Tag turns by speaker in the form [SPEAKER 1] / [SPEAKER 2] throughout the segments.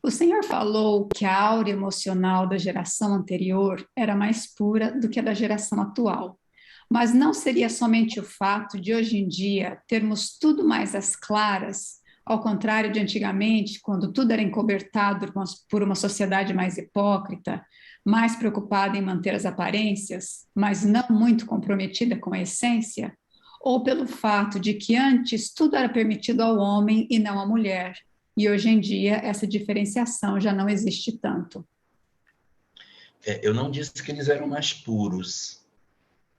[SPEAKER 1] O senhor falou que a aura emocional da geração anterior era mais pura do que a da geração atual. Mas não seria somente o fato de hoje em dia termos tudo mais às claras, ao contrário de antigamente, quando tudo era encobertado por uma sociedade mais hipócrita, mais preocupada em manter as aparências, mas não muito comprometida com a essência? Ou pelo fato de que antes tudo era permitido ao homem e não à mulher? E hoje em dia essa diferenciação já não existe tanto.
[SPEAKER 2] Eu não disse que eles eram mais puros,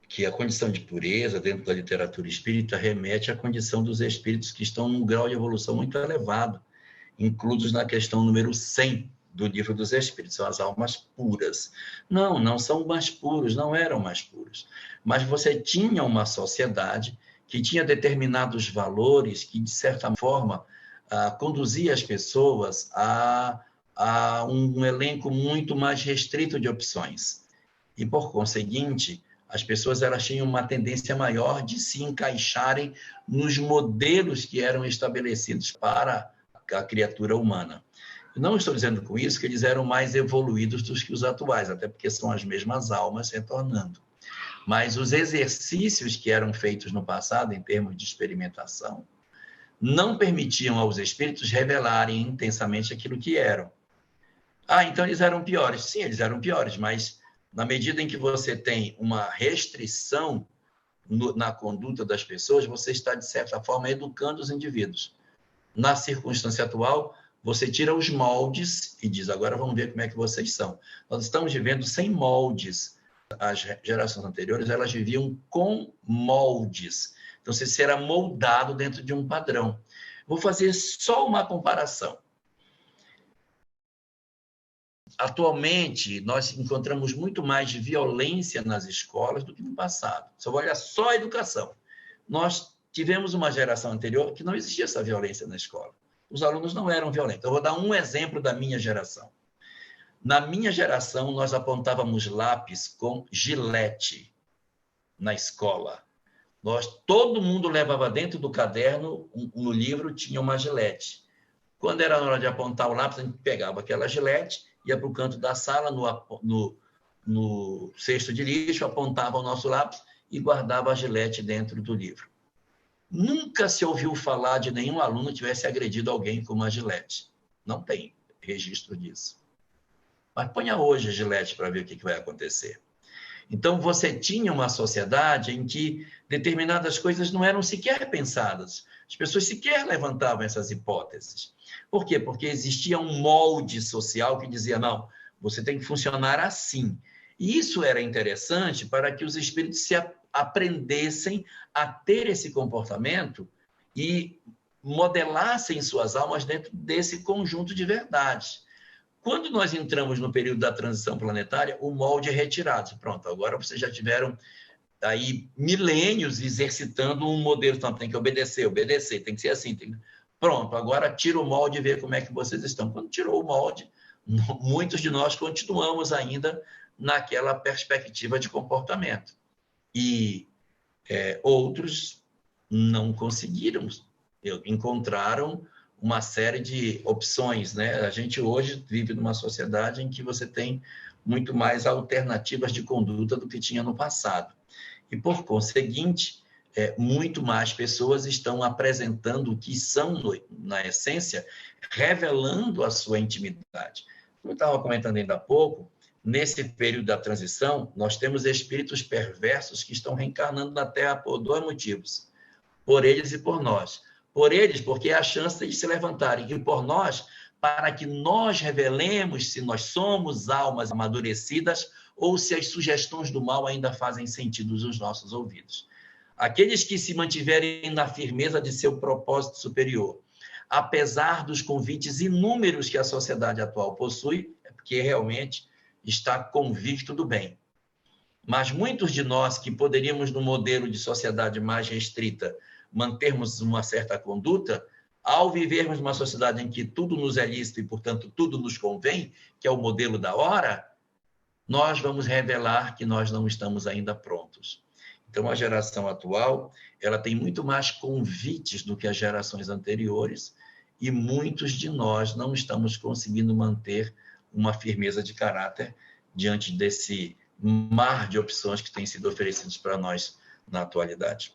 [SPEAKER 2] que a condição de pureza dentro da literatura espírita remete à condição dos espíritos que estão num grau de evolução muito elevado, inclusos na questão número 100 do Livro dos Espíritos, são as almas puras. Não, não são mais puros, não eram mais puros. Mas você tinha uma sociedade que tinha determinados valores que, de certa forma, conduzia as pessoas a um elenco muito mais restrito de opções. E, por conseguinte, as pessoas elas tinham uma tendência maior de se encaixarem nos modelos que eram estabelecidos para a criatura humana. Não estou dizendo com isso que eles eram mais evoluídos do que os atuais, até porque são as mesmas almas retornando. Mas os exercícios que eram feitos no passado, em termos de experimentação, não permitiam aos espíritos revelarem intensamente aquilo que eram. Então eles eram piores. Sim, eles eram piores, mas na medida em que você tem uma restrição na conduta das pessoas, você está, de certa forma, educando os indivíduos. Na circunstância atual, você tira os moldes e diz, agora vamos ver como é que vocês são. Nós estamos vivendo sem moldes. As gerações anteriores, elas viviam com moldes. Então, você era moldado dentro de um padrão. Vou fazer só uma comparação. Atualmente, nós encontramos muito mais violência nas escolas do que no passado. Se eu olhar só a educação, nós tivemos uma geração anterior que não existia essa violência na escola. Os alunos não eram violentos. Eu vou dar um exemplo da minha geração. Na minha geração, nós apontávamos lápis com gilete na escola. Todo mundo levava dentro do caderno, no livro, tinha uma gilete. Quando era hora de apontar o lápis, a gente pegava aquela gilete, ia para o canto da sala, no cesto de lixo, apontava o nosso lápis e guardava a gilete dentro do livro. Nunca se ouviu falar de nenhum aluno que tivesse agredido alguém com uma gilete. Não tem registro disso. Mas ponha hoje a gilete para ver o que vai acontecer. Então, você tinha uma sociedade em que determinadas coisas não eram sequer pensadas. As pessoas sequer levantavam essas hipóteses. Por quê? Porque existia um molde social que dizia, não, você tem que funcionar assim. E isso era interessante para que os espíritos se aprendessem a ter esse comportamento e modelassem suas almas dentro desse conjunto de verdades. Quando nós entramos no período da transição planetária, o molde é retirado. Pronto, agora vocês já tiveram aí milênios exercitando um modelo, então tem que obedecer, tem que ser assim. Pronto, agora tira o molde e vê como é que vocês estão. Quando tirou o molde, muitos de nós continuamos ainda naquela perspectiva de comportamento. E outros não conseguiram, encontraram uma série de opções, né? A gente hoje vive numa sociedade em que você tem muito mais alternativas de conduta do que tinha no passado. E, por conseguinte, muito mais pessoas estão apresentando o que são, na essência, revelando a sua intimidade. Como eu estava comentando ainda há pouco, nesse período da transição, nós temos espíritos perversos que estão reencarnando na Terra por dois motivos, por eles e por nós. Por eles, porque é a chance de se levantarem, e por nós, para que nós revelemos se nós somos almas amadurecidas ou se as sugestões do mal ainda fazem sentido nos nossos ouvidos. Aqueles que se mantiverem na firmeza de seu propósito superior, apesar dos convites inúmeros que a sociedade atual possui, é porque realmente está convicto do bem. Mas muitos de nós que poderíamos, no modelo de sociedade mais restrita, mantermos uma certa conduta, ao vivermos numa sociedade em que tudo nos é lícito e, portanto, tudo nos convém, que é o modelo da hora, nós vamos revelar que nós não estamos ainda prontos. Então, a geração atual, ela tem muito mais convites do que as gerações anteriores e muitos de nós não estamos conseguindo manter uma firmeza de caráter diante desse mar de opções que têm sido oferecidos para nós na atualidade.